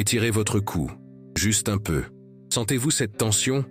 Étirez votre cou, juste un peu. Sentez-vous cette tension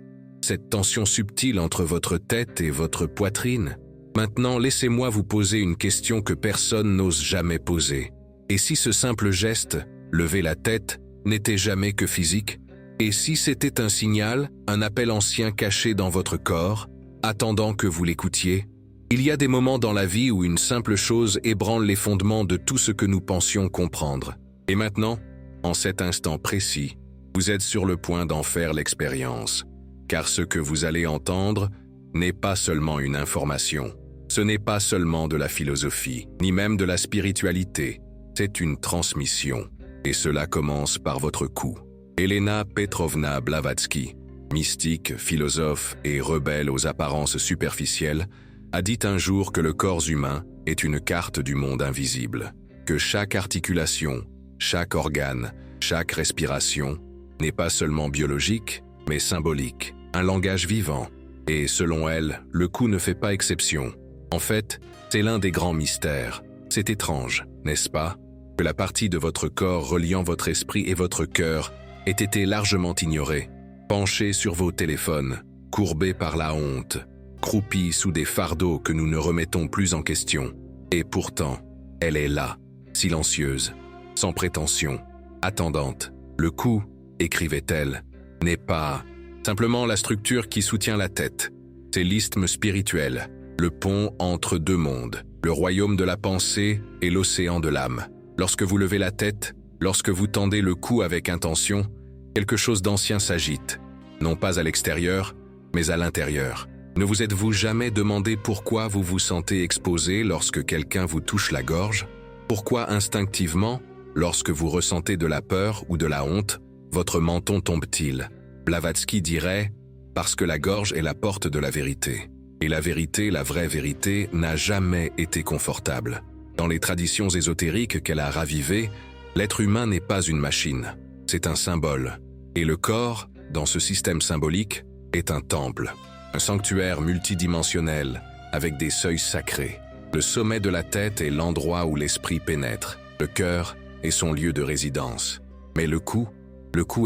subtile entre votre tête et votre poitrine? Maintenant, laissez-moi vous poser une question que personne n'ose jamais poser. Et si ce simple geste, lever la tête, n'était jamais que physique? Et si c'était un signal, un appel ancien caché dans votre corps, attendant que vous l'écoutiez? Il y a des moments dans la vie où une simple chose ébranle les fondements de tout ce que nous pensions comprendre. Et maintenant, en cet instant précis, vous êtes sur le point d'en faire l'expérience. Car ce que vous allez entendre n'est pas seulement une information. Ce n'est pas seulement de la philosophie, ni même de la spiritualité. C'est une transmission. Et cela commence par votre cou. Elena Petrovna Blavatsky, mystique, philosophe et rebelle aux apparences superficielles, a dit un jour que le corps humain est une carte du monde invisible, que chaque articulation, chaque organe, chaque respiration n'est pas seulement biologique, mais symbolique, un langage vivant. Et selon elle, le cou ne fait pas exception. En fait, c'est l'un des grands mystères. C'est étrange, n'est-ce pas, que la partie de votre corps reliant votre esprit et votre cœur ait été largement ignorée, penchée sur vos téléphones, courbée par la honte, croupie sous des fardeaux que nous ne remettons plus en question. Et pourtant, elle est là, silencieuse, sans prétention, attendante. Le cou, écrivait-elle, n'est pas simplement la structure qui soutient la tête. C'est l'isthme spirituel, le pont entre deux mondes, le royaume de la pensée et l'océan de l'âme. Lorsque vous levez la tête, lorsque vous tendez le cou avec intention, quelque chose d'ancien s'agite, non pas à l'extérieur, mais à l'intérieur. Ne vous êtes-vous jamais demandé pourquoi vous vous sentez exposé lorsque quelqu'un vous touche la gorge? Pourquoi instinctivement, lorsque vous ressentez de la peur ou de la honte, votre menton tombe-t-il? Blavatsky dirait « parce que la gorge est la porte de la vérité ». Et la vérité, la vraie vérité, n'a jamais été confortable. Dans les traditions ésotériques qu'elle a ravivées, l'être humain n'est pas une machine, c'est un symbole. Et le corps, dans ce système symbolique, est un temple, un sanctuaire multidimensionnel, avec des seuils sacrés. Le sommet de la tête est l'endroit où l'esprit pénètre, le cœur est son lieu de résidence. Mais le cou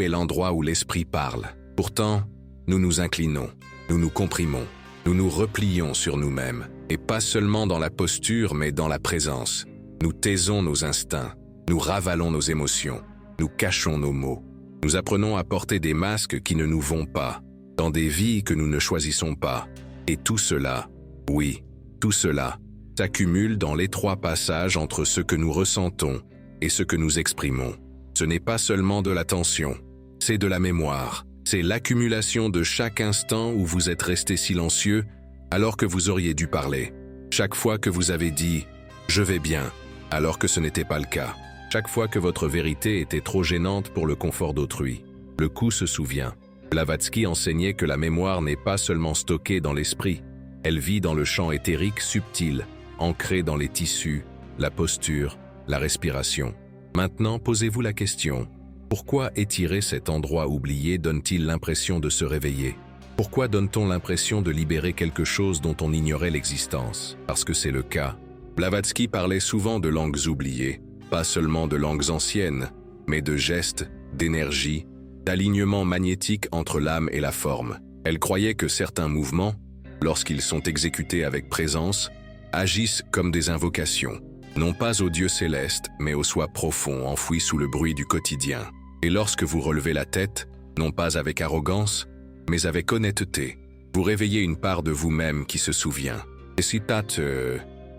est l'endroit où l'esprit parle. Pourtant, nous nous inclinons, nous nous comprimons, nous nous replions sur nous-mêmes, et pas seulement dans la posture, mais dans la présence. Nous taisons nos instincts, nous ravalons nos émotions, nous cachons nos mots. Nous apprenons à porter des masques qui ne nous vont pas, dans des vies que nous ne choisissons pas. Et tout cela, oui, tout cela, s'accumule dans l'étroit passage entre ce que nous ressentons et ce que nous exprimons. Ce n'est pas seulement de l'attention, c'est de la mémoire. C'est l'accumulation de chaque instant où vous êtes resté silencieux alors que vous auriez dû parler. Chaque fois que vous avez dit « je vais bien » alors que ce n'était pas le cas. Chaque fois que votre vérité était trop gênante pour le confort d'autrui. Le cou se souvient. Blavatsky enseignait que la mémoire n'est pas seulement stockée dans l'esprit. Elle vit dans le champ éthérique subtil, ancré dans les tissus, la posture, la respiration. Maintenant, posez-vous la question. Pourquoi étirer cet endroit oublié donne-t-il l'impression de se réveiller? Pourquoi donne-t-on l'impression de libérer quelque chose dont on ignorait l'existence? Parce que c'est le cas. Blavatsky parlait souvent de langues oubliées, pas seulement de langues anciennes, mais de gestes, d'énergie, d'alignement magnétique entre l'âme et la forme. Elle croyait que certains mouvements, lorsqu'ils sont exécutés avec présence, agissent comme des invocations, non pas au Dieu céleste, mais au soi profond enfoui sous le bruit du quotidien. Et lorsque vous relevez la tête, non pas avec arrogance, mais avec honnêteté, vous réveillez une part de vous-même qui se souvient. Et citate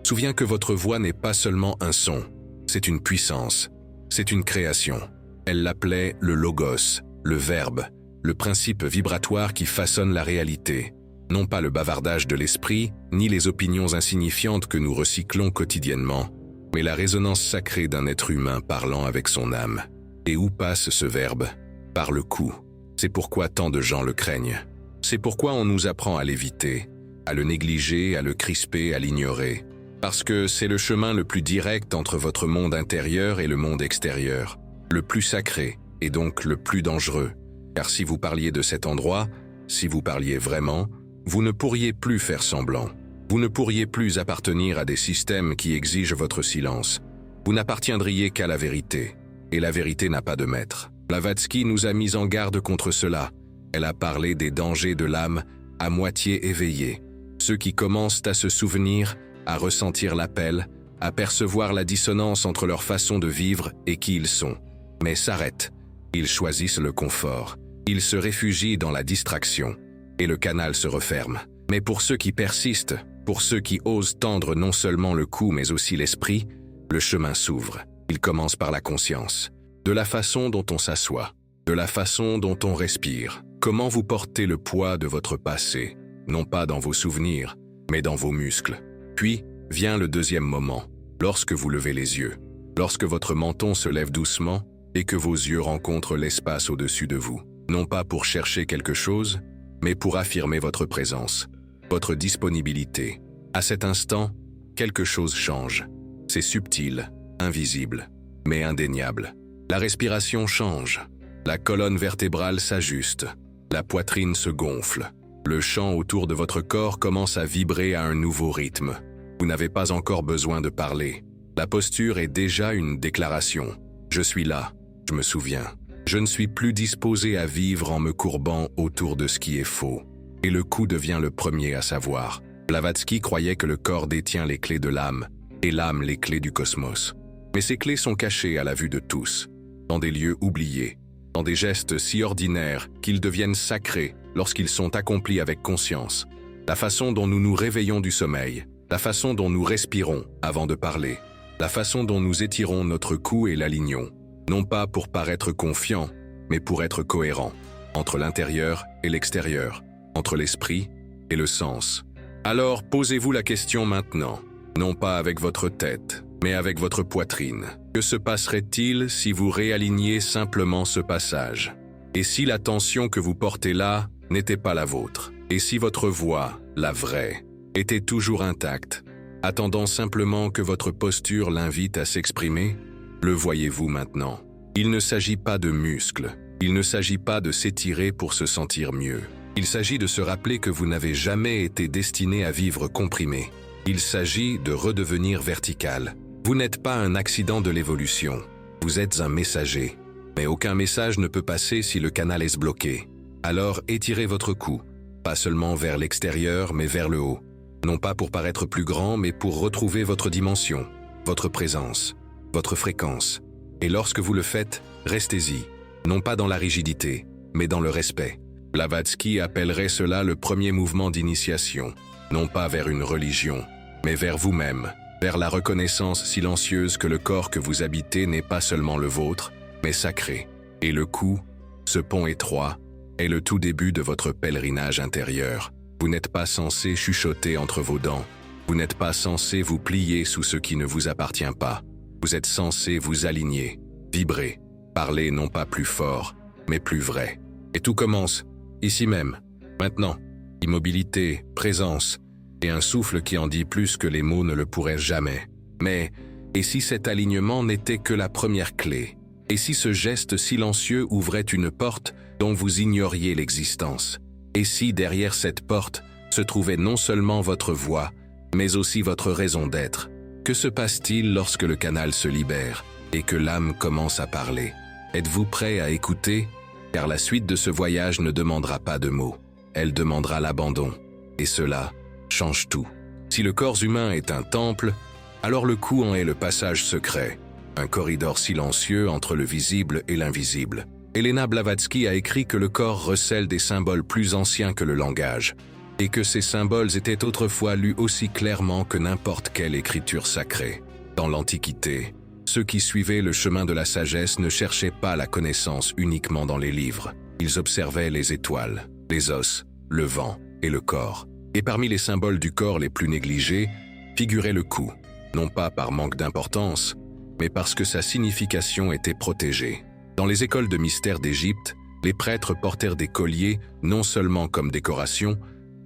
souvient que votre voix n'est pas seulement un son, c'est une puissance, c'est une création. Elle l'appelait le logos, le verbe, le principe vibratoire qui façonne la réalité. Non pas le bavardage de l'esprit, ni les opinions insignifiantes que nous recyclons quotidiennement, mais la résonance sacrée d'un être humain parlant avec son âme. Et où passe ce verbe? Par le cou. C'est pourquoi tant de gens le craignent. C'est pourquoi on nous apprend à l'éviter, à le négliger, à le crisper, à l'ignorer. Parce que c'est le chemin le plus direct entre votre monde intérieur et le monde extérieur, le plus sacré et donc le plus dangereux. Car si vous parliez de cet endroit, si vous parliez vraiment, vous ne pourriez plus faire semblant. Vous ne pourriez plus appartenir à des systèmes qui exigent votre silence. Vous n'appartiendriez qu'à la vérité. Et la vérité n'a pas de maître. Blavatsky nous a mis en garde contre cela. Elle a parlé des dangers de l'âme à moitié éveillée. Ceux qui commencent à se souvenir, à ressentir l'appel, à percevoir la dissonance entre leur façon de vivre et qui ils sont. Mais s'arrêtent. Ils choisissent le confort. Ils se réfugient dans la distraction. Et le canal se referme. Mais pour ceux qui persistent, pour ceux qui osent tendre non seulement le cou mais aussi l'esprit, le chemin s'ouvre. Il commence par la conscience. De la façon dont on s'assoit. De la façon dont on respire. Comment vous portez le poids de votre passé, non pas dans vos souvenirs, mais dans vos muscles. Puis vient le deuxième moment, lorsque vous levez les yeux, lorsque votre menton se lève doucement et que vos yeux rencontrent l'espace au-dessus de vous, non pas pour chercher quelque chose, mais pour affirmer votre présence, votre disponibilité. À cet instant, quelque chose change. C'est subtil, invisible, mais indéniable. La respiration change, la colonne vertébrale s'ajuste. La poitrine se gonfle. Le champ autour de votre corps commence à vibrer à un nouveau rythme. Vous n'avez pas encore besoin de parler. La posture est déjà une déclaration. Je suis là, je me souviens. Je ne suis plus disposé à vivre en me courbant autour de ce qui est faux. Et le cou devient le premier à savoir. Blavatsky croyait que le corps détient les clés de l'âme, et l'âme les clés du cosmos. Mais ces clés sont cachées à la vue de tous, dans des lieux oubliés, dans des gestes si ordinaires qu'ils deviennent sacrés lorsqu'ils sont accomplis avec conscience. La façon dont nous nous réveillons du sommeil, la façon dont nous respirons avant de parler, la façon dont nous étirons notre cou et l'alignons, non pas pour paraître confiants, mais pour être cohérents, entre l'intérieur et l'extérieur, entre l'esprit et le sens. Alors posez-vous la question maintenant, non pas avec votre tête, mais avec votre poitrine. Que se passerait-il si vous réaligniez simplement ce passage? Et si la tension que vous portez là n'était pas la vôtre? Et si votre voix, la vraie, était toujours intacte, attendant simplement que votre posture l'invite à s'exprimer? Le voyez-vous maintenant? Il ne s'agit pas de muscles, il ne s'agit pas de s'étirer pour se sentir mieux. Il s'agit de se rappeler que vous n'avez jamais été destiné à vivre comprimé. Il s'agit de redevenir vertical. Vous n'êtes pas un accident de l'évolution, vous êtes un messager. Mais aucun message ne peut passer si le canal est bloqué. Alors étirez votre cou, pas seulement vers l'extérieur mais vers le haut. Non pas pour paraître plus grand mais pour retrouver votre dimension, votre présence, votre fréquence. Et lorsque vous le faites, restez-y, non pas dans la rigidité, mais dans le respect. Blavatsky appellerait cela le premier mouvement d'initiation, non pas vers une religion, mais vers vous-même. Vers la reconnaissance silencieuse que le corps que vous habitez n'est pas seulement le vôtre, mais sacré. Et le cou, ce pont étroit, est le tout début de votre pèlerinage intérieur. Vous n'êtes pas censé chuchoter entre vos dents. Vous n'êtes pas censé vous plier sous ce qui ne vous appartient pas. Vous êtes censé vous aligner, vibrer, parler non pas plus fort, mais plus vrai. Et tout commence, ici même, maintenant. Immobilité, présence, et un souffle qui en dit plus que les mots ne le pourraient jamais. Mais, et si cet alignement n'était que la première clé? Et si ce geste silencieux ouvrait une porte dont vous ignoriez l'existence? Et si derrière cette porte se trouvait non seulement votre voix, mais aussi votre raison d'être? Que se passe-t-il lorsque le canal se libère et que l'âme commence à parler? Êtes-vous prêt à écouter? Car la suite de ce voyage ne demandera pas de mots. Elle demandera l'abandon. Et cela change tout. Si le corps humain est un temple, alors le cou en est le passage secret, un corridor silencieux entre le visible et l'invisible. Elena Blavatsky a écrit que le corps recèle des symboles plus anciens que le langage, et que ces symboles étaient autrefois lus aussi clairement que n'importe quelle écriture sacrée. Dans l'Antiquité, ceux qui suivaient le chemin de la sagesse ne cherchaient pas la connaissance uniquement dans les livres. Ils observaient les étoiles, les os, le vent et le corps. Et parmi les symboles du corps les plus négligés, figurait le cou, non pas par manque d'importance, mais parce que sa signification était protégée. Dans les écoles de mystère d'Égypte, les prêtres portèrent des colliers non seulement comme décoration,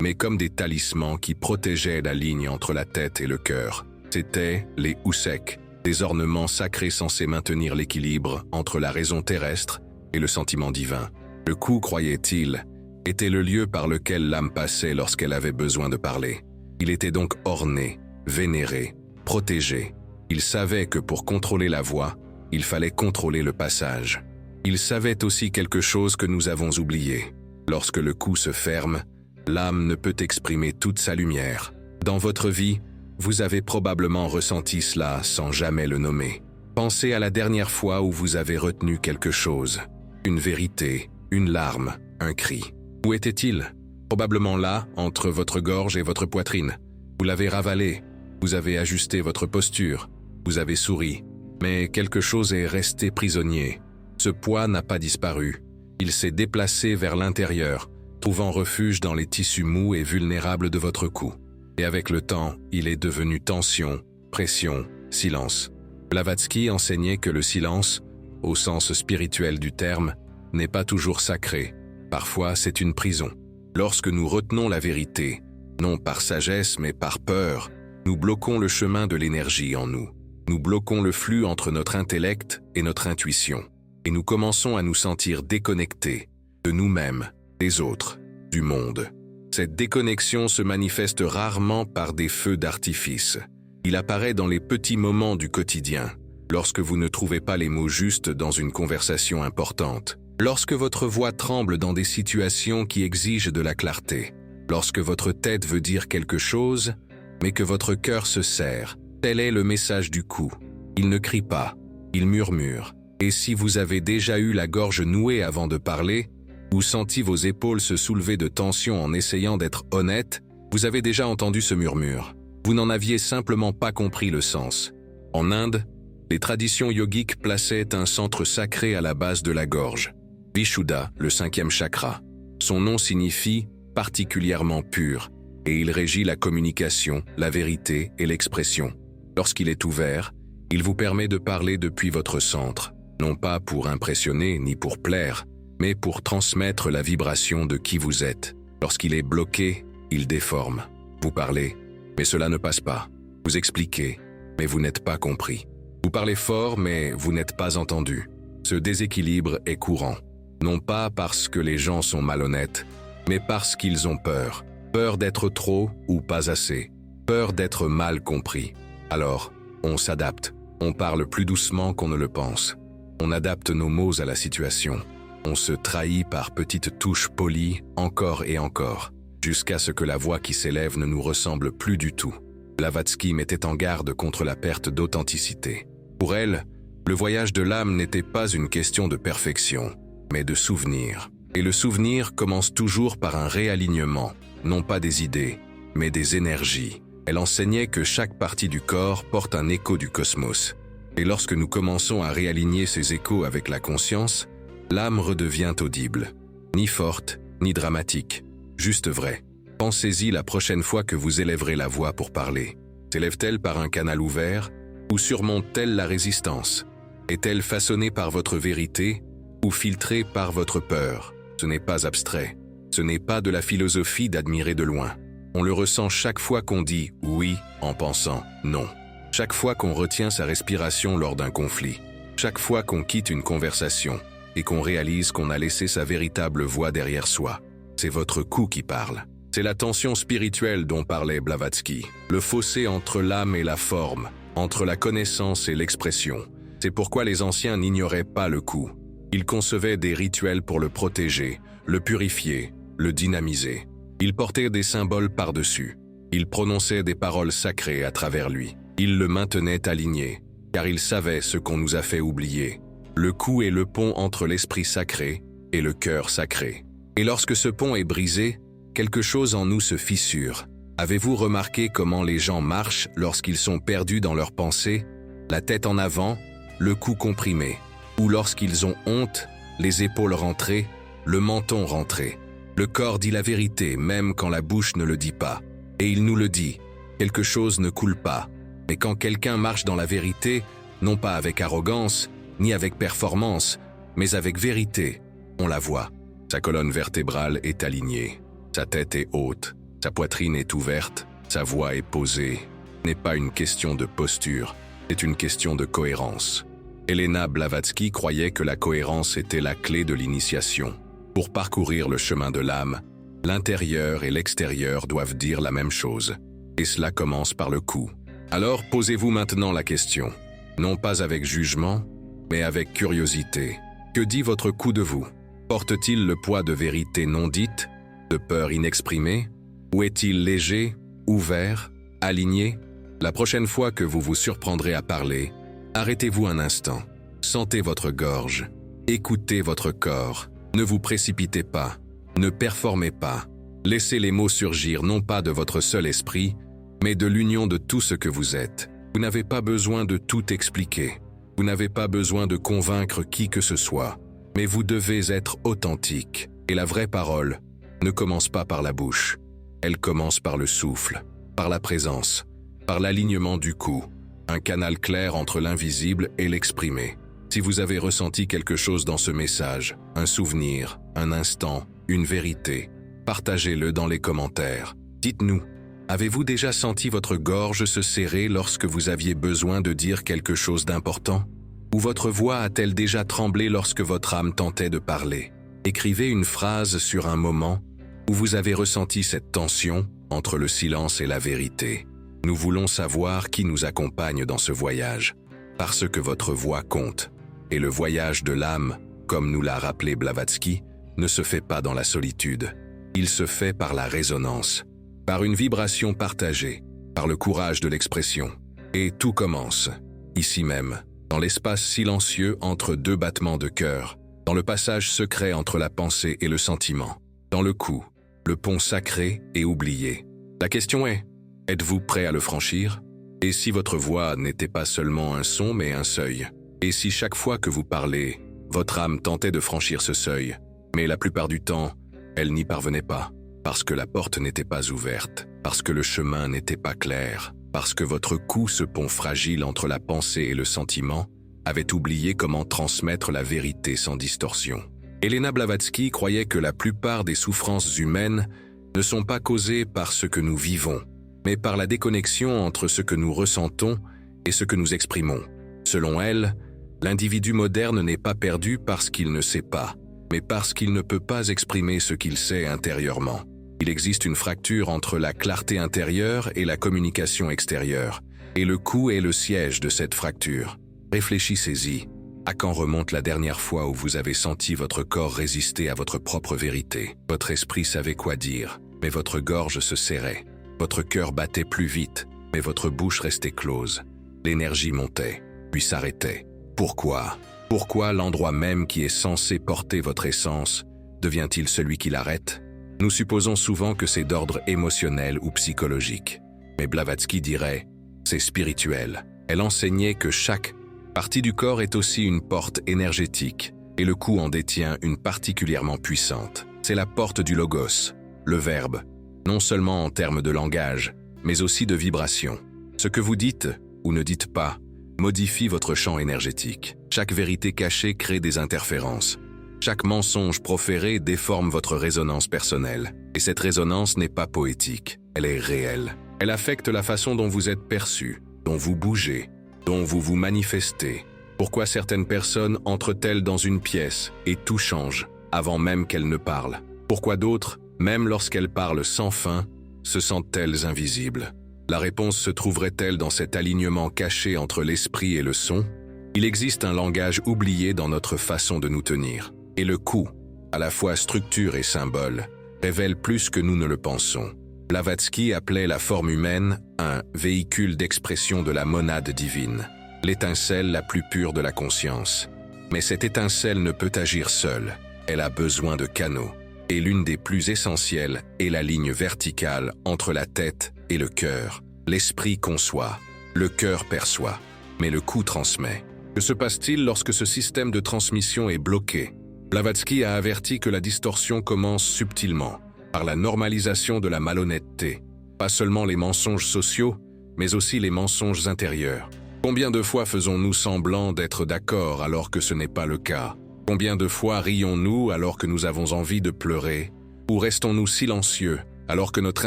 mais comme des talismans qui protégeaient la ligne entre la tête et le cœur. C'étaient les housseks, des ornements sacrés censés maintenir l'équilibre entre la raison terrestre et le sentiment divin. Le cou, croyait-il, était le lieu par lequel l'âme passait lorsqu'elle avait besoin de parler. Il était donc orné, vénéré, protégé. Il savait que pour contrôler la voix, il fallait contrôler le passage. Il savait aussi quelque chose que nous avons oublié. Lorsque le cou se ferme, l'âme ne peut exprimer toute sa lumière. Dans votre vie, vous avez probablement ressenti cela sans jamais le nommer. Pensez à la dernière fois où vous avez retenu quelque chose. Une vérité, une larme, un cri. Où était-il? Probablement là, entre votre gorge et votre poitrine. Vous l'avez ravalé, vous avez ajusté votre posture, vous avez souri. Mais quelque chose est resté prisonnier. Ce poids n'a pas disparu. Il s'est déplacé vers l'intérieur, trouvant refuge dans les tissus mous et vulnérables de votre cou. Et avec le temps, il est devenu tension, pression, silence. Blavatsky enseignait que le silence, au sens spirituel du terme, n'est pas toujours sacré. Parfois, c'est une prison. Lorsque nous retenons la vérité, non par sagesse mais par peur, nous bloquons le chemin de l'énergie en nous. Nous bloquons le flux entre notre intellect et notre intuition. Et nous commençons à nous sentir déconnectés de nous-mêmes, des autres, du monde. Cette déconnexion se manifeste rarement par des feux d'artifice. Il apparaît dans les petits moments du quotidien, lorsque vous ne trouvez pas les mots justes dans une conversation importante, lorsque votre voix tremble dans des situations qui exigent de la clarté, lorsque votre tête veut dire quelque chose, mais que votre cœur se serre. Tel est le message du cou. Il ne crie pas, il murmure. Et si vous avez déjà eu la gorge nouée avant de parler, ou senti vos épaules se soulever de tension en essayant d'être honnête, vous avez déjà entendu ce murmure. Vous n'en aviez simplement pas compris le sens. En Inde, les traditions yogiques plaçaient un centre sacré à la base de la gorge, Vishuddha, le 5e chakra. Son nom signifie « particulièrement pur » et il régit la communication, la vérité et l'expression. Lorsqu'il est ouvert, il vous permet de parler depuis votre centre, non pas pour impressionner ni pour plaire, mais pour transmettre la vibration de qui vous êtes. Lorsqu'il est bloqué, il déforme. Vous parlez, mais cela ne passe pas. Vous expliquez, mais vous n'êtes pas compris. Vous parlez fort, mais vous n'êtes pas entendu. Ce déséquilibre est courant, non pas parce que les gens sont malhonnêtes, mais parce qu'ils ont peur. Peur d'être trop ou pas assez. Peur d'être mal compris. Alors, on s'adapte. On parle plus doucement qu'on ne le pense. On adapte nos mots à la situation. On se trahit par petites touches polies, encore et encore, jusqu'à ce que la voix qui s'élève ne nous ressemble plus du tout. Blavatsky mettait en garde contre la perte d'authenticité. Pour elle, le voyage de l'âme n'était pas une question de perfection, mais de souvenir. Et le souvenir commence toujours par un réalignement, non pas des idées, mais des énergies. Elle enseignait que chaque partie du corps porte un écho du cosmos. Et lorsque nous commençons à réaligner ces échos avec la conscience, l'âme redevient audible. Ni forte, ni dramatique, juste vraie. Pensez-y la prochaine fois que vous élèverez la voix pour parler. S'élève-t-elle par un canal ouvert ou surmonte-t-elle la résistance? Est-elle façonnée par votre vérité ou filtrée par votre peur? Ce n'est pas abstrait. Ce n'est pas de la philosophie d'admirer de loin. On le ressent chaque fois qu'on dit « oui » en pensant « non ». Chaque fois qu'on retient sa respiration lors d'un conflit. Chaque fois qu'on quitte une conversation et qu'on réalise qu'on a laissé sa véritable voix derrière soi. C'est votre cou qui parle. C'est la tension spirituelle dont parlait Blavatsky. Le fossé entre l'âme et la forme, entre la connaissance et l'expression. C'est pourquoi les anciens n'ignoraient pas le cou. Ils concevaient des rituels pour le protéger, le purifier, le dynamiser. Ils portaient des symboles par-dessus. Ils prononçaient des paroles sacrées à travers lui. Ils le maintenaient aligné, car ils savaient ce qu'on nous a fait oublier. Le cou est le pont entre l'esprit sacré et le cœur sacré. Et lorsque ce pont est brisé, quelque chose en nous se fissure. Avez-vous remarqué comment les gens marchent lorsqu'ils sont perdus dans leurs pensées, la tête en avant, le cou comprimé, ou lorsqu'ils ont honte, les épaules rentrées, le menton rentré. Le corps dit la vérité même quand la bouche ne le dit pas. Et il nous le dit, quelque chose ne coule pas. Mais quand quelqu'un marche dans la vérité, non pas avec arrogance, ni avec performance, mais avec vérité, on la voit. Sa colonne vertébrale est alignée, sa tête est haute, sa poitrine est ouverte, sa voix est posée. Ce n'est pas une question de posture, c'est une question de cohérence. Elena Blavatsky croyait que la cohérence était la clé de l'initiation. Pour parcourir le chemin de l'âme, l'intérieur et l'extérieur doivent dire la même chose. Et cela commence par le cou. Alors posez-vous maintenant la question, non pas avec jugement, mais avec curiosité. Que dit votre cou de vous? Porte-t-il le poids de vérités non dites, de peurs inexprimées? Ou est-il léger, ouvert, aligné? La prochaine fois que vous vous surprendrez à parler, arrêtez-vous un instant. Sentez votre gorge. Écoutez votre corps. Ne vous précipitez pas. Ne performez pas. Laissez les mots surgir non pas de votre seul esprit, mais de l'union de tout ce que vous êtes. Vous n'avez pas besoin de tout expliquer. Vous n'avez pas besoin de convaincre qui que ce soit. Mais vous devez être authentique. Et la vraie parole ne commence pas par la bouche. Elle commence par le souffle, par la présence, par l'alignement du cou. Un canal clair entre l'invisible et l'exprimé. Si vous avez ressenti quelque chose dans ce message, un souvenir, un instant, une vérité, partagez-le dans les commentaires. Dites-nous, avez-vous déjà senti votre gorge se serrer lorsque vous aviez besoin de dire quelque chose d'important? Ou votre voix a-t-elle déjà tremblé lorsque votre âme tentait de parler? Écrivez une phrase sur un moment où vous avez ressenti cette tension entre le silence et la vérité. Nous voulons savoir qui nous accompagne dans ce voyage, parce que votre voix compte. Et le voyage de l'âme, comme nous l'a rappelé Blavatsky, ne se fait pas dans la solitude. Il se fait par la résonance, par une vibration partagée, par le courage de l'expression. Et tout commence, ici même, dans l'espace silencieux entre deux battements de cœur, dans le passage secret entre la pensée et le sentiment, dans le cou, le pont sacré et oublié. La question est, êtes-vous prêt à le franchir? Et si votre voix n'était pas seulement un son mais un seuil? Et si chaque fois que vous parlez, votre âme tentait de franchir ce seuil, mais la plupart du temps, elle n'y parvenait pas, parce que la porte n'était pas ouverte, parce que le chemin n'était pas clair, parce que votre cou, ce pont fragile entre la pensée et le sentiment, avait oublié comment transmettre la vérité sans distorsion. Elena Blavatsky croyait que la plupart des souffrances humaines ne sont pas causées par ce que nous vivons, mais par la déconnexion entre ce que nous ressentons et ce que nous exprimons. Selon elle, l'individu moderne n'est pas perdu parce qu'il ne sait pas, mais parce qu'il ne peut pas exprimer ce qu'il sait intérieurement. Il existe une fracture entre la clarté intérieure et la communication extérieure, et le cou est le siège de cette fracture. Réfléchissez-y. À quand remonte la dernière fois où vous avez senti votre corps résister à votre propre vérité? Votre esprit savait quoi dire, mais votre gorge se serrait. Votre cœur battait plus vite, mais votre bouche restait close. L'énergie montait, puis s'arrêtait. Pourquoi? Pourquoi l'endroit même qui est censé porter votre essence devient-il celui qui l'arrête? Nous supposons souvent que c'est d'ordre émotionnel ou psychologique. Mais Blavatsky dirait, c'est spirituel. Elle enseignait que chaque partie du corps est aussi une porte énergétique, et le cou en détient une particulièrement puissante. C'est la porte du logos, le verbe, non seulement en termes de langage, mais aussi de vibration. Ce que vous dites, ou ne dites pas, modifie votre champ énergétique. Chaque vérité cachée crée des interférences. Chaque mensonge proféré déforme votre résonance personnelle. Et cette résonance n'est pas poétique, elle est réelle. Elle affecte la façon dont vous êtes perçu, dont vous bougez, dont vous vous manifestez. Pourquoi certaines personnes entrent-elles dans une pièce et tout change, avant même qu'elles ne parlent? Pourquoi d'autres, même lorsqu'elles parlent sans fin, se sentent-elles invisibles? La réponse se trouverait-elle dans cet alignement caché entre l'esprit et le son? Il existe un langage oublié dans notre façon de nous tenir. Et le cou, à la fois structure et symbole, révèle plus que nous ne le pensons. Blavatsky appelait la forme humaine un véhicule d'expression de la monade divine, l'étincelle la plus pure de la conscience. Mais cette étincelle ne peut agir seule, elle a besoin de canaux. Et l'une des plus essentielles est la ligne verticale entre la tête et le cœur. L'esprit conçoit, le cœur perçoit, mais le cou transmet. Que se passe-t-il lorsque ce système de transmission est bloqué? Blavatsky a averti que la distorsion commence subtilement, par la normalisation de la malhonnêteté. Pas seulement les mensonges sociaux, mais aussi les mensonges intérieurs. Combien de fois faisons-nous semblant d'être d'accord alors que ce n'est pas le cas? Combien de fois rions-nous alors que nous avons envie de pleurer? Ou restons-nous silencieux alors que notre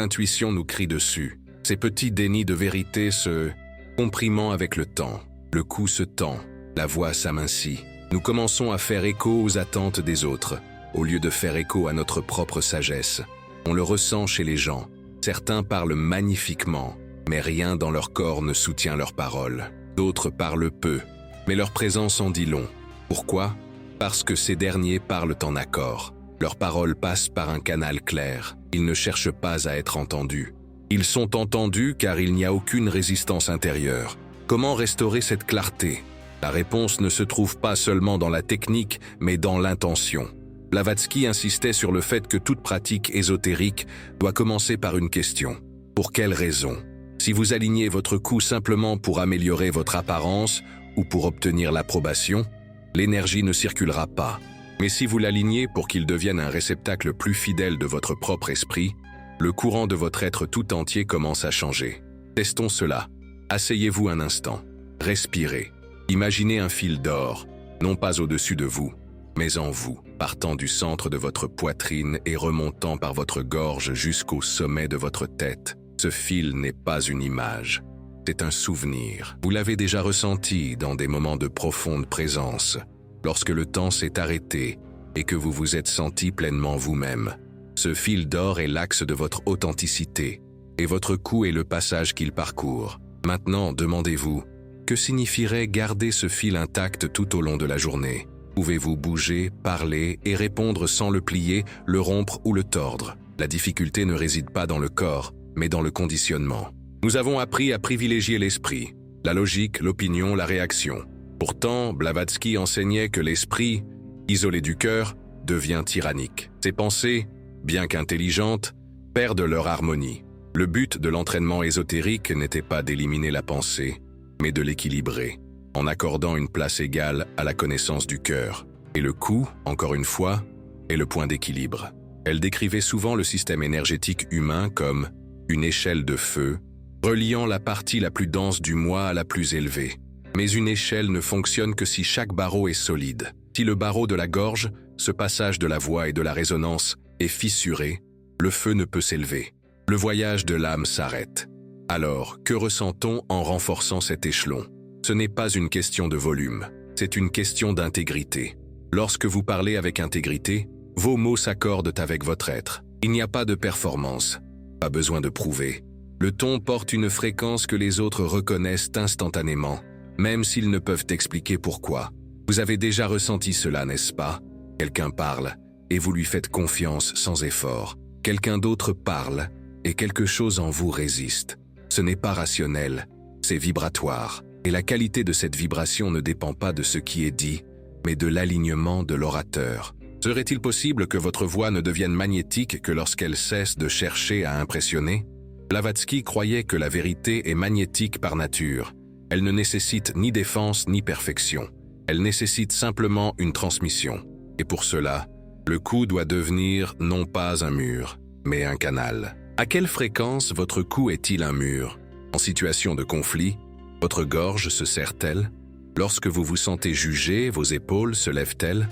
intuition nous crie dessus? Ces petits dénis de vérité se comprimant avec le temps. Le cou se tend, la voix s'amincit. Nous commençons à faire écho aux attentes des autres, au lieu de faire écho à notre propre sagesse. On le ressent chez les gens. Certains parlent magnifiquement, mais rien dans leur corps ne soutient leurs paroles. D'autres parlent peu, mais leur présence en dit long. Pourquoi? Parce que ces derniers parlent en accord. Leurs paroles passent par un canal clair. Ils ne cherchent pas à être entendus. Ils sont entendus car il n'y a aucune résistance intérieure. Comment restaurer cette clarté? La réponse ne se trouve pas seulement dans la technique, mais dans l'intention. Blavatsky insistait sur le fait que toute pratique ésotérique doit commencer par une question. Pour quelle raison? Si vous alignez votre cou simplement pour améliorer votre apparence ou pour obtenir l'approbation, l'énergie ne circulera pas. Mais si vous l'alignez pour qu'il devienne un réceptacle plus fidèle de votre propre esprit, le courant de votre être tout entier commence à changer. Testons cela. Asseyez-vous un instant. Respirez. Imaginez un fil d'or, non pas au-dessus de vous, mais en vous, partant du centre de votre poitrine et remontant par votre gorge jusqu'au sommet de votre tête. Ce fil n'est pas une image, c'est un souvenir. Vous l'avez déjà ressenti dans des moments de profonde présence, lorsque le temps s'est arrêté et que vous vous êtes senti pleinement vous-même. Ce fil d'or est l'axe de votre authenticité, et votre cou est le passage qu'il parcourt. Maintenant, demandez-vous, que signifierait garder ce fil intact tout au long de la journée? Pouvez-vous bouger, parler et répondre sans le plier, le rompre ou le tordre? La difficulté ne réside pas dans le corps, mais dans le conditionnement. Nous avons appris à privilégier l'esprit, la logique, l'opinion, la réaction. Pourtant, Blavatsky enseignait que l'esprit, isolé du cœur, devient tyrannique. Ses pensées, bien qu'intelligentes, perdent leur harmonie. Le but de l'entraînement ésotérique n'était pas d'éliminer la pensée, mais de l'équilibrer, en accordant une place égale à la connaissance du cœur. Et le cou, encore une fois, est le point d'équilibre. Elle décrivait souvent le système énergétique humain comme une échelle de feu, reliant la partie la plus dense du moi à la plus élevée. Mais une échelle ne fonctionne que si chaque barreau est solide. Si le barreau de la gorge, ce passage de la voix et de la résonance, est fissuré, le feu ne peut s'élever. Le voyage de l'âme s'arrête. Alors, que ressent-on en renforçant cet échelon? Ce n'est pas une question de volume, c'est une question d'intégrité. Lorsque vous parlez avec intégrité, vos mots s'accordent avec votre être. Il n'y a pas de performance, pas besoin de prouver. Le ton porte une fréquence que les autres reconnaissent instantanément, même s'ils ne peuvent expliquer pourquoi. Vous avez déjà ressenti cela, n'est-ce pas? Quelqu'un parle, et vous lui faites confiance sans effort. Quelqu'un d'autre parle, et quelque chose en vous résiste. Ce n'est pas rationnel, c'est vibratoire. Et la qualité de cette vibration ne dépend pas de ce qui est dit, mais de l'alignement de l'orateur. Serait-il possible que votre voix ne devienne magnétique que lorsqu'elle cesse de chercher à impressionner? Blavatsky croyait que la vérité est magnétique par nature. Elle ne nécessite ni défense ni perfection. Elle nécessite simplement une transmission. Et pour cela, le cou doit devenir non pas un mur, mais un canal. À quelle fréquence votre cou est-il un mur? En situation de conflit, votre gorge se serre-t-elle? Lorsque vous vous sentez jugé, vos épaules se lèvent-elles?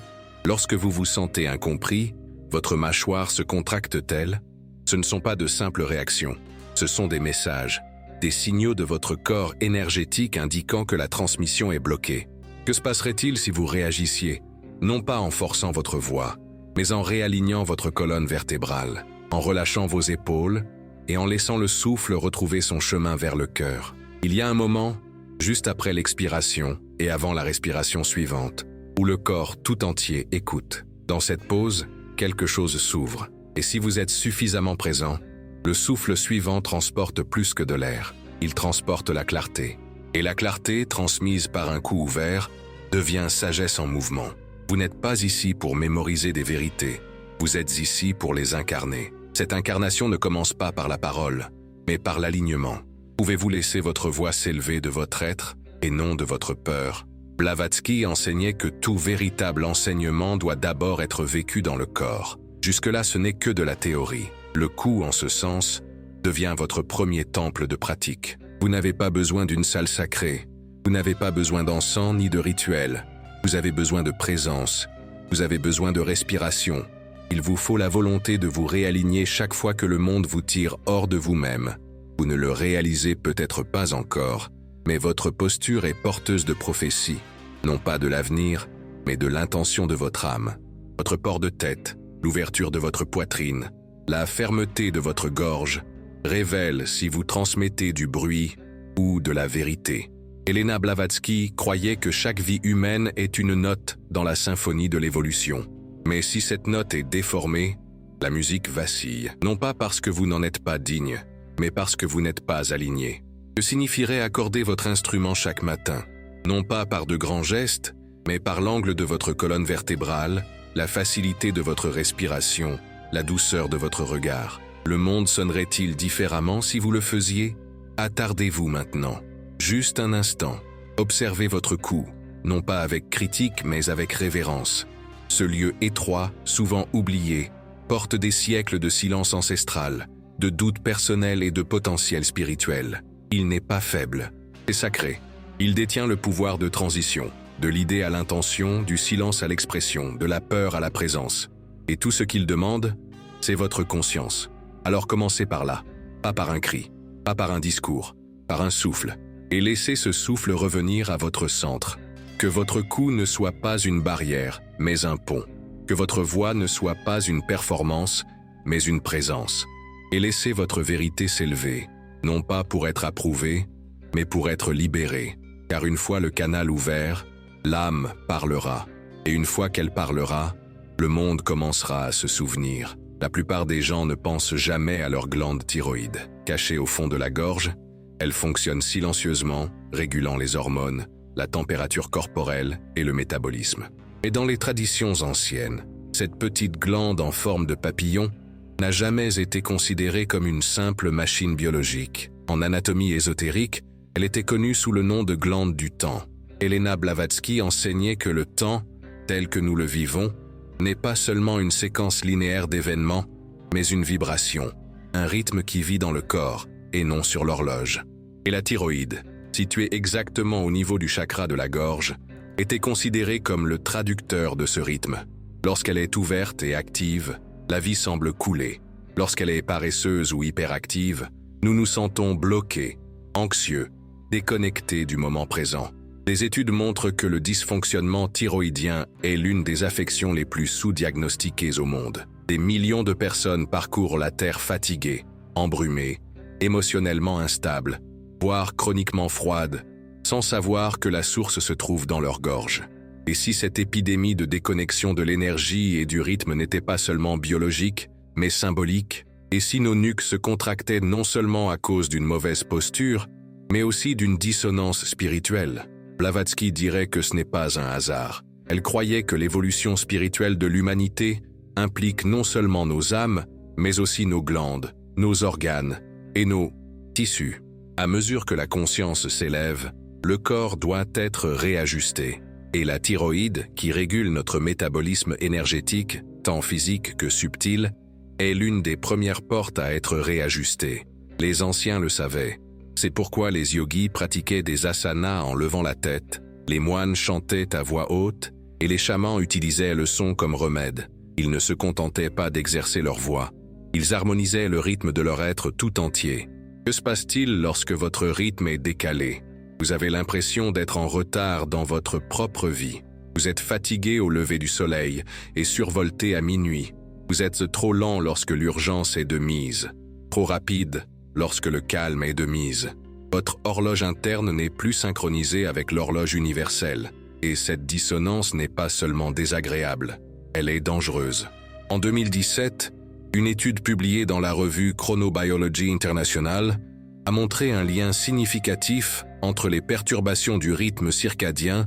Lorsque vous vous sentez incompris, votre mâchoire se contracte-t-elle? Ce ne sont pas de simples réactions, ce sont des messages, des signaux de votre corps énergétique indiquant que la transmission est bloquée. Que se passerait-il si vous réagissiez, non pas en forçant votre voix, mais en réalignant votre colonne vertébrale, en relâchant vos épaules et en laissant le souffle retrouver son chemin vers le cœur? Il y a un moment, juste après l'expiration et avant la respiration suivante, où le corps tout entier écoute. Dans cette pause, quelque chose s'ouvre. Et si vous êtes suffisamment présent, le souffle suivant transporte plus que de l'air. Il transporte la clarté. Et la clarté, transmise par un cou ouvert, devient sagesse en mouvement. Vous n'êtes pas ici pour mémoriser des vérités. Vous êtes ici pour les incarner. Cette incarnation ne commence pas par la parole, mais par l'alignement. Pouvez-vous laisser votre voix s'élever de votre être et non de votre peur? Blavatsky enseignait que tout véritable enseignement doit d'abord être vécu dans le corps. Jusque-là, ce n'est que de la théorie. Le cou, en ce sens, devient votre premier temple de pratique. Vous n'avez pas besoin d'une salle sacrée. Vous n'avez pas besoin d'encens ni de rituel. Vous avez besoin de présence. Vous avez besoin de respiration. Il vous faut la volonté de vous réaligner chaque fois que le monde vous tire hors de vous-même. Vous ne le réalisez peut-être pas encore, mais votre posture est porteuse de prophétie, non pas de l'avenir, mais de l'intention de votre âme. Votre port de tête, l'ouverture de votre poitrine, la fermeté de votre gorge révèlent si vous transmettez du bruit ou de la vérité. Elena Blavatsky croyait que chaque vie humaine est une note dans la symphonie de l'évolution. Mais si cette note est déformée, la musique vacille, non pas parce que vous n'en êtes pas digne, mais parce que vous n'êtes pas aligné. Que signifierait accorder votre instrument chaque matin? Non pas par de grands gestes, mais par l'angle de votre colonne vertébrale, la facilité de votre respiration, la douceur de votre regard. Le monde sonnerait-il différemment si vous le faisiez? Attardez-vous maintenant. Juste un instant. Observez votre cou, non pas avec critique mais avec révérence. Ce lieu étroit, souvent oublié, porte des siècles de silence ancestral, de doutes personnels et de potentiel spirituel. Il n'est pas faible, c'est sacré. Il détient le pouvoir de transition, de l'idée à l'intention, du silence à l'expression, de la peur à la présence. Et tout ce qu'il demande, c'est votre conscience. Alors commencez par là, pas par un cri, pas par un discours, par un souffle. Et laissez ce souffle revenir à votre centre. Que votre cou ne soit pas une barrière, mais un pont. Que votre voix ne soit pas une performance, mais une présence. Et laissez votre vérité s'élever, non pas pour être approuvée, mais pour être libérée. Car une fois le canal ouvert, l'âme parlera. Et une fois qu'elle parlera, le monde commencera à se souvenir. La plupart des gens ne pensent jamais à leur glande thyroïde. Cachée au fond de la gorge, elle fonctionne silencieusement, régulant les hormones, la température corporelle et le métabolisme. Et dans les traditions anciennes, cette petite glande en forme de papillon n'a jamais été considérée comme une simple machine biologique. En anatomie ésotérique, elle était connue sous le nom de glande du temps. Elena Blavatsky enseignait que le temps, tel que nous le vivons, n'est pas seulement une séquence linéaire d'événements, mais une vibration, un rythme qui vit dans le corps et non sur l'horloge. Et la thyroïde, située exactement au niveau du chakra de la gorge, était considérée comme le traducteur de ce rythme. Lorsqu'elle est ouverte et active, la vie semble couler. Lorsqu'elle est paresseuse ou hyperactive, nous nous sentons bloqués, anxieux, déconnectés du moment présent. Des études montrent que le dysfonctionnement thyroïdien est l'une des affections les plus sous-diagnostiquées au monde. Des millions de personnes parcourent la Terre fatiguées, embrumées, émotionnellement instables, voire chroniquement froides, sans savoir que la source se trouve dans leur gorge. Et si cette épidémie de déconnexion de l'énergie et du rythme n'était pas seulement biologique, mais symbolique, et si nos nuques se contractaient non seulement à cause d'une mauvaise posture, mais aussi d'une dissonance spirituelle? Blavatsky dirait que ce n'est pas un hasard. Elle croyait que l'évolution spirituelle de l'humanité implique non seulement nos âmes, mais aussi nos glandes, nos organes et nos tissus. À mesure que la conscience s'élève, le corps doit être réajusté. Et la thyroïde, qui régule notre métabolisme énergétique, tant physique que subtil, est l'une des premières portes à être réajustée. Les anciens le savaient. C'est pourquoi les yogis pratiquaient des asanas en levant la tête, les moines chantaient à voix haute, et les chamans utilisaient le son comme remède. Ils ne se contentaient pas d'exercer leur voix. Ils harmonisaient le rythme de leur être tout entier. Que se passe-t-il lorsque votre rythme est décalé? Vous avez l'impression d'être en retard dans votre propre vie. Vous êtes fatigué au lever du soleil et survolté à minuit. Vous êtes trop lent lorsque l'urgence est de mise, trop rapide lorsque le calme est de mise. Votre horloge interne n'est plus synchronisée avec l'horloge universelle. Et cette dissonance n'est pas seulement désagréable, elle est dangereuse. En 2017, une étude publiée dans la revue Chronobiology International a montré un lien significatif entre les perturbations du rythme circadien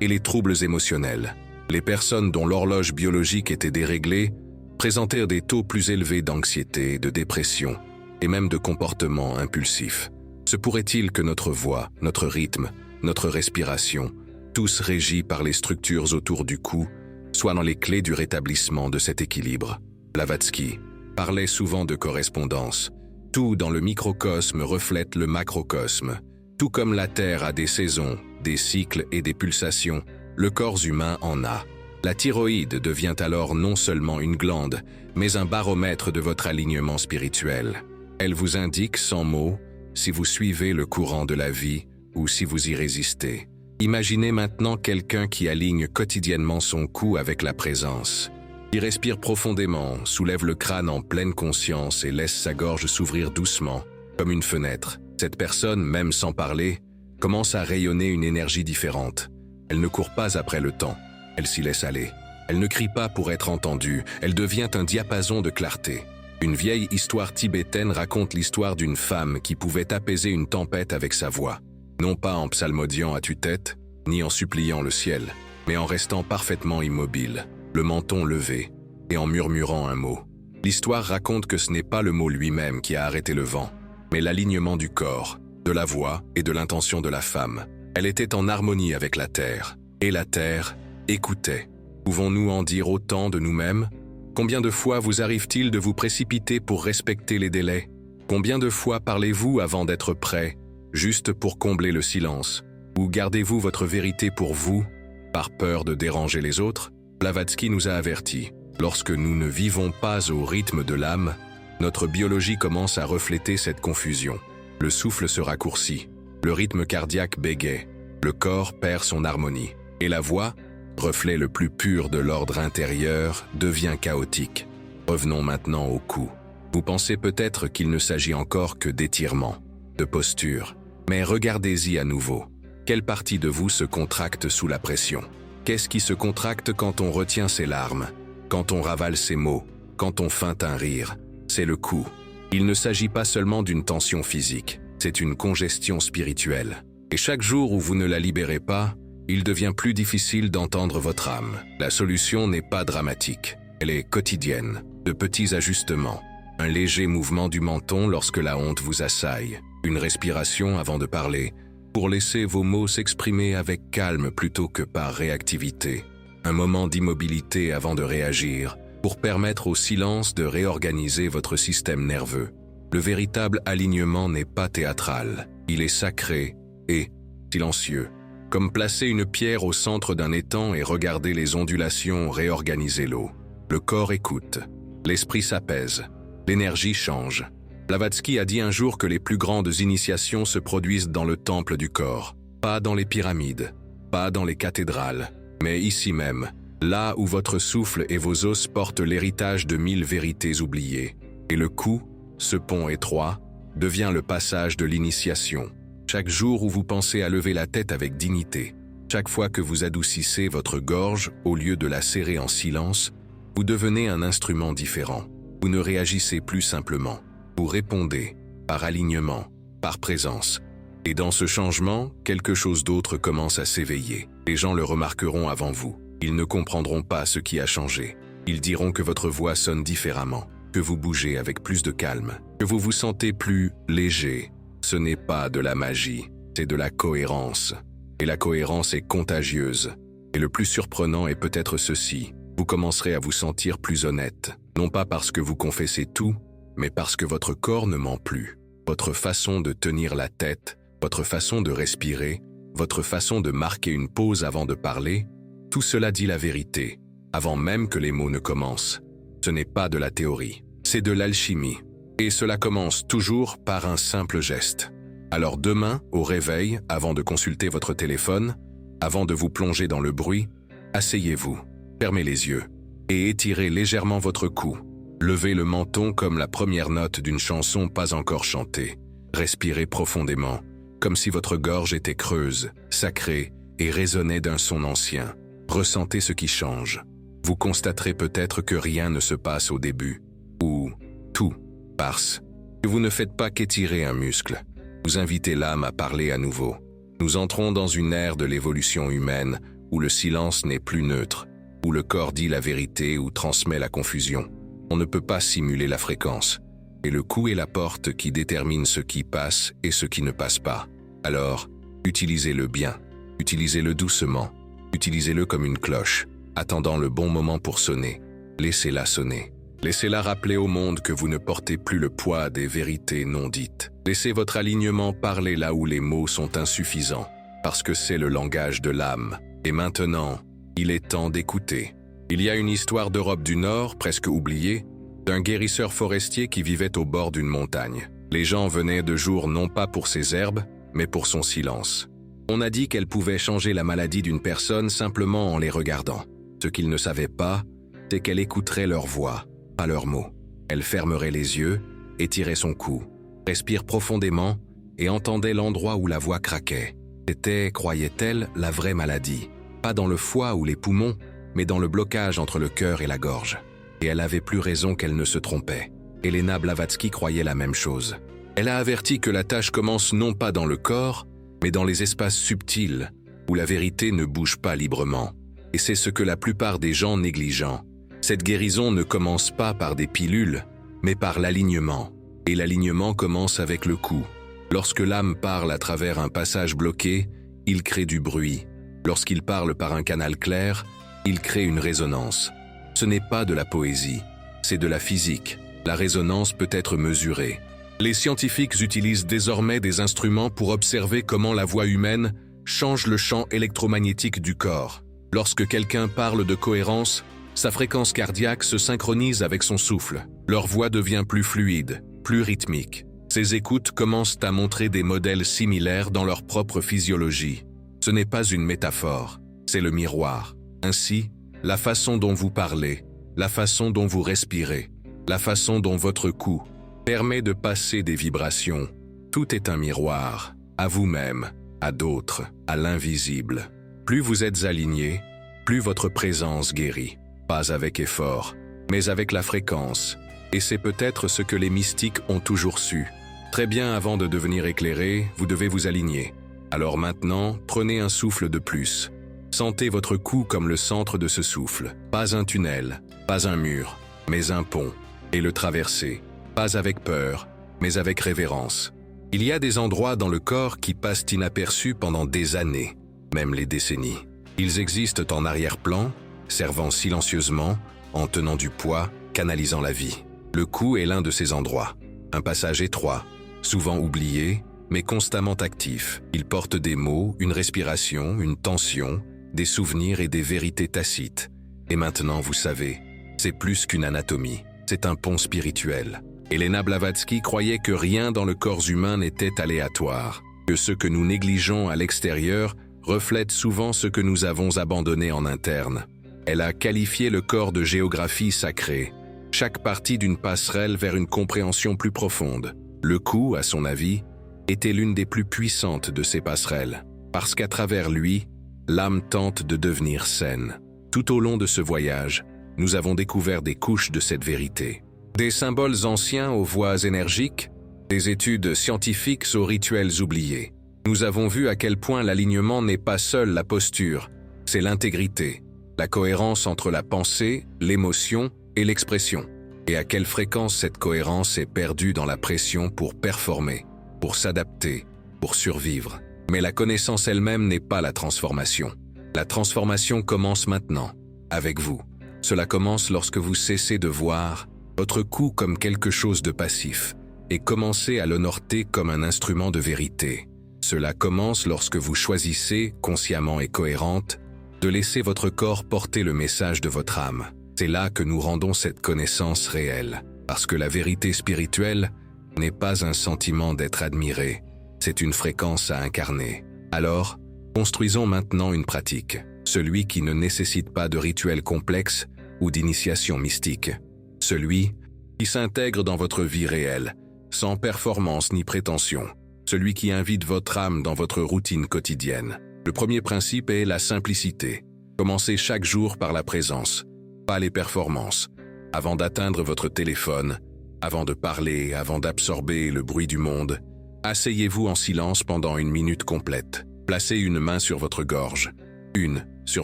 et les troubles émotionnels. Les personnes dont l'horloge biologique était déréglée présentèrent des taux plus élevés d'anxiété, de dépression et même de comportements impulsifs. Se pourrait-il que notre voix, notre rythme, notre respiration, tous régis par les structures autour du cou, soient dans les clés du rétablissement de cet équilibre? Blavatsky parlait souvent de correspondance. Tout dans le microcosme reflète le macrocosme. Tout comme la Terre a des saisons, des cycles et des pulsations, le corps humain en a. La thyroïde devient alors non seulement une glande, mais un baromètre de votre alignement spirituel. Elle vous indique sans mots si vous suivez le courant de la vie ou si vous y résistez. Imaginez maintenant quelqu'un qui aligne quotidiennement son cou avec la présence, qui respire profondément, soulève le crâne en pleine conscience et laisse sa gorge s'ouvrir doucement, comme une fenêtre. Cette personne, même sans parler, commence à rayonner une énergie différente. Elle ne court pas après le temps, elle s'y laisse aller. Elle ne crie pas pour être entendue, elle devient un diapason de clarté. Une vieille histoire tibétaine raconte l'histoire d'une femme qui pouvait apaiser une tempête avec sa voix, non pas en psalmodiant à tue-tête, ni en suppliant le ciel, mais en restant parfaitement immobile, le menton levé, et en murmurant un mot. L'histoire raconte que ce n'est pas le mot lui-même qui a arrêté le vent, mais l'alignement du corps, de la voix et de l'intention de la femme. Elle était en harmonie avec la terre, et la terre écoutait. Pouvons-nous en dire autant de nous-mêmes? Combien de fois vous arrive-t-il de vous précipiter pour respecter les délais? Combien de fois parlez-vous avant d'être prêt, juste pour combler le silence? Ou gardez-vous votre vérité pour vous, par peur de déranger les autres? Blavatsky nous a avertis. Lorsque nous ne vivons pas au rythme de l'âme, notre biologie commence à refléter cette confusion. Le souffle se raccourcit, le rythme cardiaque bégaie, le corps perd son harmonie, et la voix, reflet le plus pur de l'ordre intérieur, devient chaotique. Revenons maintenant au cou. Vous pensez peut-être qu'il ne s'agit encore que d'étirement, de posture, mais regardez-y à nouveau. Quelle partie de vous se contracte sous la pression? Qu'est-ce qui se contracte quand on retient ses larmes, quand on ravale ses mots, quand on feinte un rire? C'est le cou. Il ne s'agit pas seulement d'une tension physique, c'est une congestion spirituelle. Et chaque jour où vous ne la libérez pas, il devient plus difficile d'entendre votre âme. La solution n'est pas dramatique, elle est quotidienne, de petits ajustements. Un léger mouvement du menton lorsque la honte vous assaille, une respiration avant de parler, pour laisser vos mots s'exprimer avec calme plutôt que par réactivité. Un moment d'immobilité avant de réagir, pour permettre au silence de réorganiser votre système nerveux. Le véritable alignement n'est pas théâtral, il est sacré et silencieux. Comme placer une pierre au centre d'un étang et regarder les ondulations réorganiser l'eau. Le corps écoute, l'esprit s'apaise, l'énergie change. Blavatsky a dit un jour que les plus grandes initiations se produisent dans le temple du corps, pas dans les pyramides, pas dans les cathédrales, mais ici même, là où votre souffle et vos os portent l'héritage de 1000 vérités oubliées. Et le cou, ce pont étroit, devient le passage de l'initiation. Chaque jour où vous pensez à lever la tête avec dignité, chaque fois que vous adoucissez votre gorge au lieu de la serrer en silence, vous devenez un instrument différent. Vous ne réagissez plus simplement. Vous répondez, par alignement, par présence. Et dans ce changement, quelque chose d'autre commence à s'éveiller. Les gens le remarqueront avant vous. Ils ne comprendront pas ce qui a changé. Ils diront que votre voix sonne différemment, que vous bougez avec plus de calme, que vous vous sentez plus léger. Ce n'est pas de la magie, c'est de la cohérence. Et la cohérence est contagieuse. Et le plus surprenant est peut-être ceci. Vous commencerez à vous sentir plus honnête, non pas parce que vous confessez tout, mais parce que votre corps ne ment plus. Votre façon de tenir la tête, votre façon de respirer, votre façon de marquer une pause avant de parler, tout cela dit la vérité, avant même que les mots ne commencent. Ce n'est pas de la théorie, c'est de l'alchimie. Et cela commence toujours par un simple geste. Alors demain, au réveil, avant de consulter votre téléphone, avant de vous plonger dans le bruit, asseyez-vous, fermez les yeux et étirez légèrement votre cou. Levez le menton comme la première note d'une chanson pas encore chantée. Respirez profondément, comme si votre gorge était creuse, sacrée et résonnait d'un son ancien. Ressentez ce qui change. Vous constaterez peut-être que rien ne se passe au début, ou tout, parce que vous ne faites pas qu'étirer un muscle. Vous invitez l'âme à parler à nouveau. Nous entrons dans une ère de l'évolution humaine où le silence n'est plus neutre, où le corps dit la vérité ou transmet la confusion. On ne peut pas simuler la fréquence, et le cou est la porte qui détermine ce qui passe et ce qui ne passe pas. Alors, utilisez-le bien, utilisez-le doucement, utilisez-le comme une cloche, attendant le bon moment pour sonner. Laissez-la sonner. Laissez-la rappeler au monde que vous ne portez plus le poids des vérités non dites. Laissez votre alignement parler là où les mots sont insuffisants, parce que c'est le langage de l'âme. Et maintenant, il est temps d'écouter. Il y a une histoire d'Europe du Nord, presque oubliée, d'un guérisseur forestier qui vivait au bord d'une montagne. Les gens venaient de jour non pas pour ses herbes, mais pour son silence. On a dit qu'elle pouvait changer la maladie d'une personne simplement en les regardant. Ce qu'ils ne savaient pas, c'est qu'elle écouterait leur voix, pas leurs mots. Elle fermerait les yeux, étirait son cou, respire profondément et entendait l'endroit où la voix craquait. C'était, croyait-elle, la vraie maladie. Pas dans le foie ou les poumons, mais dans le blocage entre le cœur et la gorge. Et elle avait plus raison qu'elle ne se trompait. Elena Blavatsky croyait la même chose. Elle a averti que la tâche commence non pas dans le corps, mais dans les espaces subtils, où la vérité ne bouge pas librement. Et c'est ce que la plupart des gens négligent. Cette guérison ne commence pas par des pilules, mais par l'alignement. Et l'alignement commence avec le cou. Lorsque l'âme parle à travers un passage bloqué, il crée du bruit. Lorsqu'il parle par un canal clair, il crée une résonance. Ce n'est pas de la poésie, c'est de la physique. La résonance peut être mesurée. Les scientifiques utilisent désormais des instruments pour observer comment la voix humaine change le champ électromagnétique du corps. Lorsque quelqu'un parle de cohérence, sa fréquence cardiaque se synchronise avec son souffle. Leur voix devient plus fluide, plus rythmique. Ces écoutes commencent à montrer des modèles similaires dans leur propre physiologie. Ce n'est pas une métaphore, c'est le miroir. Ainsi, la façon dont vous parlez, la façon dont vous respirez, la façon dont votre cou permet de passer des vibrations. Tout est un miroir, à vous-même, à d'autres, à l'invisible. Plus vous êtes aligné, plus votre présence guérit. Pas avec effort, mais avec la fréquence. Et c'est peut-être ce que les mystiques ont toujours su. Très bien, avant de devenir éclairé, vous devez vous aligner. Alors maintenant, prenez un souffle de plus. Sentez votre cou comme le centre de ce souffle. Pas un tunnel, pas un mur, mais un pont. Et le traverser. Pas avec peur, mais avec révérence. Il y a des endroits dans le corps qui passent inaperçus pendant des années, même les décennies. Ils existent en arrière-plan, servant silencieusement, en tenant du poids, canalisant la vie. Le cou est l'un de ces endroits. Un passage étroit, souvent oublié, mais constamment actif. Il porte des mots, une respiration, une tension, des souvenirs et des vérités tacites. Et maintenant, vous savez, c'est plus qu'une anatomie, c'est un pont spirituel. Elena Blavatsky croyait que rien dans le corps humain n'était aléatoire, que ce que nous négligeons à l'extérieur reflète souvent ce que nous avons abandonné en interne. Elle a qualifié le corps de géographie sacrée, chaque partie d'une passerelle vers une compréhension plus profonde. Le cou, à son avis, était l'une des plus puissantes de ces passerelles, parce qu'à travers lui, l'âme tente de devenir saine. Tout au long de ce voyage, nous avons découvert des couches de cette vérité. Des symboles anciens aux voix énergiques, des études scientifiques aux rituels oubliés. Nous avons vu à quel point l'alignement n'est pas seul la posture, c'est l'intégrité, la cohérence entre la pensée, l'émotion et l'expression. Et à quelle fréquence cette cohérence est perdue dans la pression pour performer, pour s'adapter, pour survivre. Mais la connaissance elle-même n'est pas la transformation. La transformation commence maintenant, avec vous. Cela commence lorsque vous cessez de voir votre cou comme quelque chose de passif et commencez à l'honorer comme un instrument de vérité. Cela commence lorsque vous choisissez, consciemment et cohérente, de laisser votre corps porter le message de votre âme. C'est là que nous rendons cette connaissance réelle, parce que la vérité spirituelle n'est pas un sentiment d'être admiré, c'est une fréquence à incarner. Alors, construisons maintenant une pratique, celui qui ne nécessite pas de rituel complexe ou d'initiation mystique. Celui qui s'intègre dans votre vie réelle, sans performance ni prétention. Celui qui invite votre âme dans votre routine quotidienne. Le premier principe est la simplicité. Commencez chaque jour par la présence, pas les performances. Avant d'atteindre votre téléphone, avant de parler, avant d'absorber le bruit du monde, asseyez-vous en silence pendant 1 minute complète. Placez une main sur votre gorge, une sur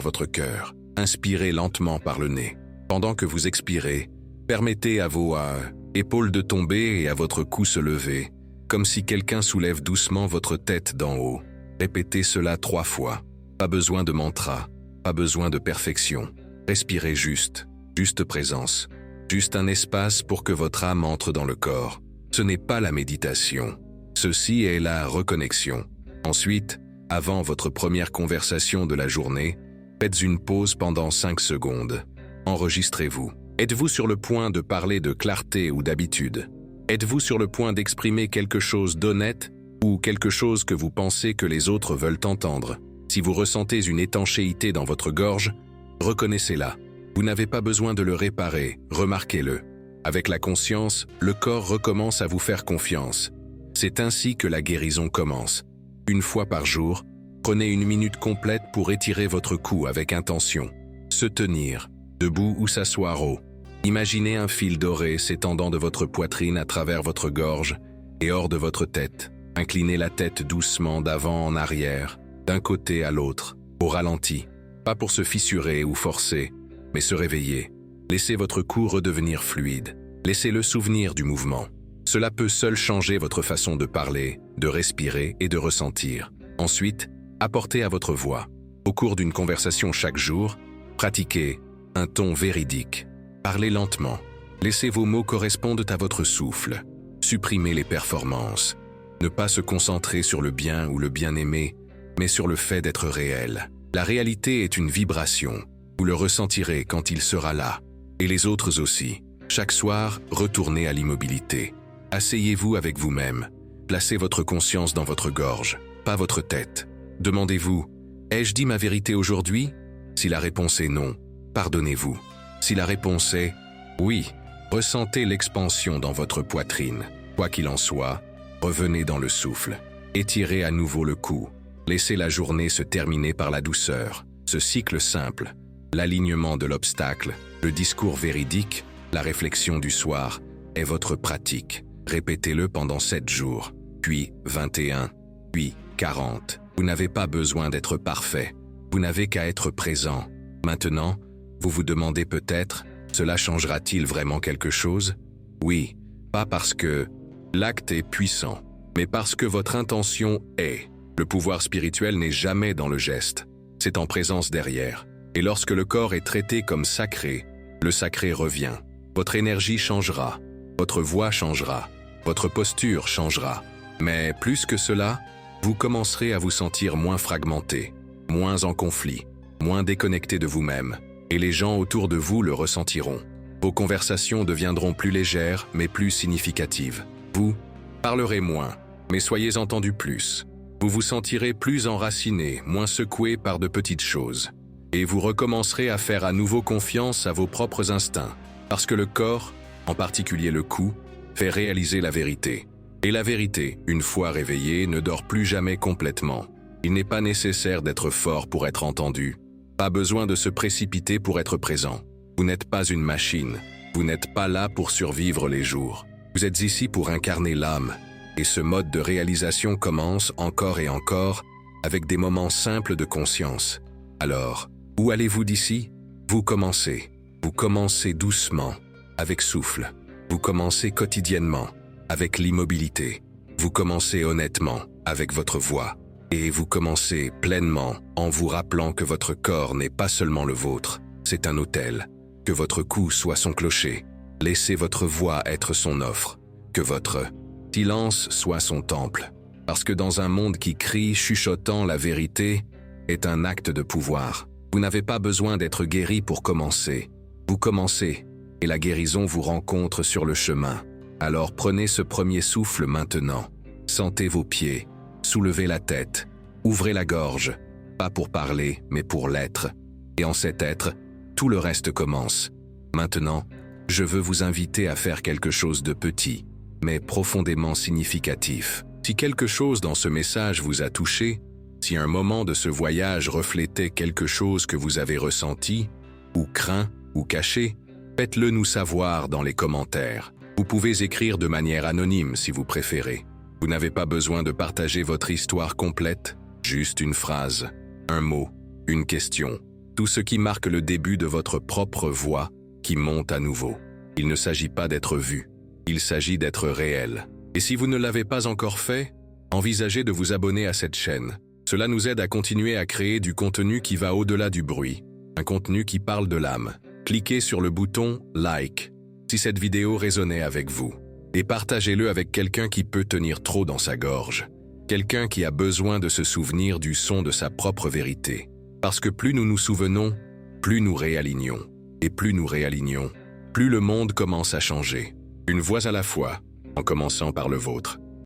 votre cœur. Inspirez lentement par le nez. Pendant que vous expirez, permettez à vos épaules de tomber et à votre cou se lever, comme si quelqu'un soulève doucement votre tête d'en haut. Répétez cela 3 fois. Pas besoin de mantra, pas besoin de perfection. Respirez juste présence, juste un espace pour que votre âme entre dans le corps. Ce n'est pas la méditation. Ceci est la reconnexion. Ensuite, avant votre première conversation de la journée, faites une pause pendant 5 secondes. Enregistrez-vous. Êtes-vous sur le point de parler de clarté ou d'habitude? Êtes-vous sur le point d'exprimer quelque chose d'honnête ou quelque chose que vous pensez que les autres veulent entendre? Si vous ressentez une étanchéité dans votre gorge, reconnaissez-la. Vous n'avez pas besoin de le réparer, remarquez-le. Avec la conscience, le corps recommence à vous faire confiance. C'est ainsi que la guérison commence. 1 fois par jour, Prenez une minute complète pour étirer votre cou avec intention. Se tenir, debout ou s'asseoir haut. Imaginez un fil doré s'étendant de votre poitrine à travers votre gorge et hors de votre tête. Inclinez la tête doucement d'avant en arrière, d'un côté à l'autre, au ralenti. Pas pour se fissurer ou forcer, mais se réveiller. Laissez votre cou redevenir fluide. Laissez-le souvenir du mouvement. Cela peut seul changer votre façon de parler, de respirer et de ressentir. Ensuite, apportez à votre voix. Au cours d'une conversation chaque jour, pratiquez un ton véridique. Parlez lentement. Laissez vos mots correspondre à votre souffle. Supprimez les performances. Ne pas se concentrer sur le bien ou le bien-aimé, mais sur le fait d'être réel. La réalité est une vibration. Vous le ressentirez quand il sera là. Et les autres aussi. Chaque soir, retournez à l'immobilité. Asseyez-vous avec vous-même. Placez votre conscience dans votre gorge, pas votre tête. Demandez-vous, ai-je dit ma vérité aujourd'hui? Si la réponse est non, pardonnez-vous. Si la réponse est oui, ressentez l'expansion dans votre poitrine. Quoi qu'il en soit, revenez dans le souffle. Étirez à nouveau le cou. Laissez la journée se terminer par la douceur. Ce cycle simple, l'alignement de l'obstacle, le discours véridique, la réflexion du soir, est votre pratique. Répétez-le pendant 7 jours, puis 21, puis 40. Vous n'avez pas besoin d'être parfait. Vous n'avez qu'à être présent. Maintenant, vous vous demandez peut-être, cela changera-t-il vraiment quelque chose? Oui, pas parce que l'acte est puissant, mais parce que votre intention est. Le pouvoir spirituel n'est jamais dans le geste, c'est en présence derrière. Et lorsque le corps est traité comme sacré, le sacré revient. Votre énergie changera, votre voix changera, votre posture changera. Mais plus que cela, vous commencerez à vous sentir moins fragmenté, moins en conflit, moins déconnecté de vous-même. Et les gens autour de vous le ressentiront. Vos conversations deviendront plus légères, mais plus significatives. Vous parlerez moins, mais soyez entendu plus. Vous vous sentirez plus enraciné, moins secoué par de petites choses. Et vous recommencerez à faire à nouveau confiance à vos propres instincts. Parce que le corps, en particulier le cou, fait réaliser la vérité. Et la vérité, une fois réveillée, ne dort plus jamais complètement. Il n'est pas nécessaire d'être fort pour être entendu. Pas besoin de se précipiter pour être présent. Vous n'êtes pas une machine. Vous n'êtes pas là pour survivre les jours. Vous êtes ici pour incarner l'âme. Et ce mode de réalisation commence encore et encore avec des moments simples de conscience. Alors, où allez-vous d'ici? Vous commencez. Vous commencez doucement, avec souffle. Vous commencez quotidiennement, avec l'immobilité. Vous commencez honnêtement, avec votre voix. Et vous commencez pleinement en vous rappelant que votre corps n'est pas seulement le vôtre, c'est un autel. Que votre cou soit son clocher. Laissez votre voix être son offre. Que votre silence soit son temple. Parce que dans un monde qui crie, chuchotant la vérité, est un acte de pouvoir. Vous n'avez pas besoin d'être guéri pour commencer. Vous commencez, et la guérison vous rencontre sur le chemin. Alors prenez ce premier souffle maintenant. Sentez vos pieds, soulevez la tête, ouvrez la gorge, pas pour parler, mais pour l'être. Et en cet être, tout le reste commence. Maintenant, je veux vous inviter à faire quelque chose de petit, mais profondément significatif. Si quelque chose dans ce message vous a touché, si un moment de ce voyage reflétait quelque chose que vous avez ressenti, ou craint, ou caché, faites-le nous savoir dans les commentaires. Vous pouvez écrire de manière anonyme si vous préférez. Vous n'avez pas besoin de partager votre histoire complète, juste une phrase, un mot, une question. Tout ce qui marque le début de votre propre voix qui monte à nouveau. Il ne s'agit pas d'être vu, il s'agit d'être réel. Et si vous ne l'avez pas encore fait, envisagez de vous abonner à cette chaîne. Cela nous aide à continuer à créer du contenu qui va au-delà du bruit, un contenu qui parle de l'âme. Cliquez sur le bouton « Like » si cette vidéo résonnait avec vous. Et partagez-le avec quelqu'un qui peut tenir trop dans sa gorge. Quelqu'un qui a besoin de se souvenir du son de sa propre vérité. Parce que plus nous nous souvenons, plus nous réalignons. Et plus nous réalignons, plus le monde commence à changer. Une voix à la fois, en commençant par le vôtre.